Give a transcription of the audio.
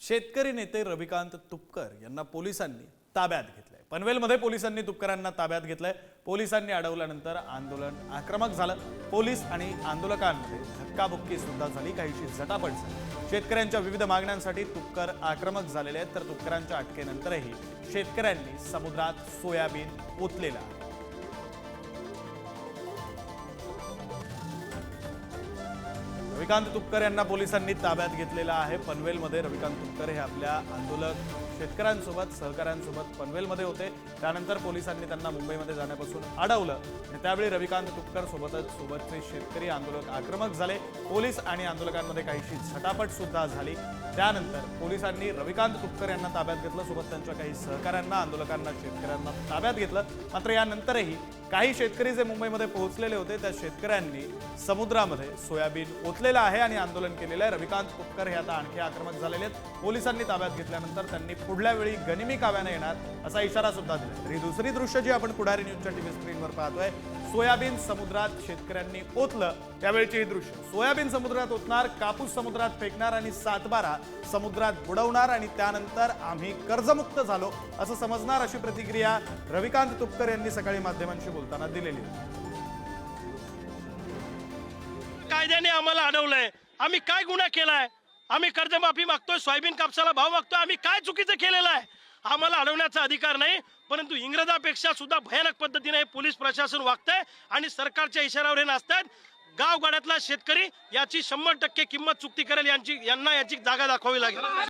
शेतकरी नेते रविकांत तुपकर यांना पोलिसांनी ताब्यात घेतलंय। पनवेलमध्ये पोलिसांनी तुपकरांना ताब्यात घेतलंय। पोलिसांनी अडवल्यानंतर आंदोलन आक्रमक झालं। पोलीस आणि आंदोलकांमध्ये धक्काबुक्की सुद्धा झाली, काहीशी झटापट झाली। शेतकऱ्यांच्या विविध मागण्यांसाठी तुपकर आक्रमक झालेले आहेत, तर तुपकरांच्या अटकेनंतरही शेतकऱ्यांनी समुद्रात सोयाबीन ओतलेलं आहे। रविकांत तुपकर यांना पोलिसांनी ताब्यात घेतलेला आहे। पनवेलमध्ये रविकांत तुपकर हे आपल्या आंदोलक शेतकऱ्यांसोबत सहकाऱ्यांसोबत पनवेलमध्ये होते। त्यानंतर पोलिसांनी त्यांना मुंबईमध्ये जाण्यापासून अडवलं आणि त्यावेळी रविकांत तुपकर सोबतचे शेतकरी आंदोलक आक्रमक झाले। पोलीस आणि आंदोलकांमध्ये काहीशी झटापट सुद्धा झाली। त्यानंतर पोलिसांनी रविकांत तुपकर यांना ताब्यात घेतलं, सोबत त्यांच्या काही सहकाऱ्यांना, आंदोलकांना, शेतकऱ्यांना ताब्यात घेतलं। मात्र यानंतरही काही शेतकरी जे मुंबईमध्ये पोहोचलेले होते त्या शेतकऱ्यांनी समुद्रामध्ये सोयाबीन ओतलेलं आहे आणि आंदोलन केलेलं आहे। रविकांत तुपकर हे आता आणखी आक्रमक झालेले आहेत। पोलिसांनी ताब्यात घेतल्यानंतर त्यांनी पुढल्या वेळी गनिमी काव्याने येणार असा इशारा सुद्धा दिला। तर ही दुसरी दृश्य जी आपण पुढारी न्यूजच्या टीव्ही स्क्रीनवर पाहतोय, सोयाबीन समुद्रात शेतकऱ्यांनी ओतलं त्यावेळची ही दृश्य। सोयाबीन समुद्रात ओतणार, कापूस समुद्रात फेकणार आणि सातबारा समुद्रात बुडवणार आणि त्यानंतर आम्ही कर्जमुक्त झालो असं समजणार, अशी प्रतिक्रिया रविकांत तुपकर यांनी सकाळी माध्यमांशी बोलताना दिलेली होती। कायद्याने आम्हाला अडवलंय, आम्ही काय गुन्हा केलाय? आम्ही कर्जमाफी मागतोय, सोयाबीन कापसाला भाव मागतोय, आम्ही काय चुकीचं केलेलं आहे? आम्हाला अडवण्याचा अधिकार नाही, परंतु इंग्रजापेक्षा सुद्धा भयानक पद्धतीने हे पोलीस प्रशासन वागतंय आणि सरकारच्या इशाऱ्यावर हे नाचतात। गावगाड्यातला शेतकरी याची 100% किंमत चुकती करेल, यांना याची जागा दाखवावी लागेल।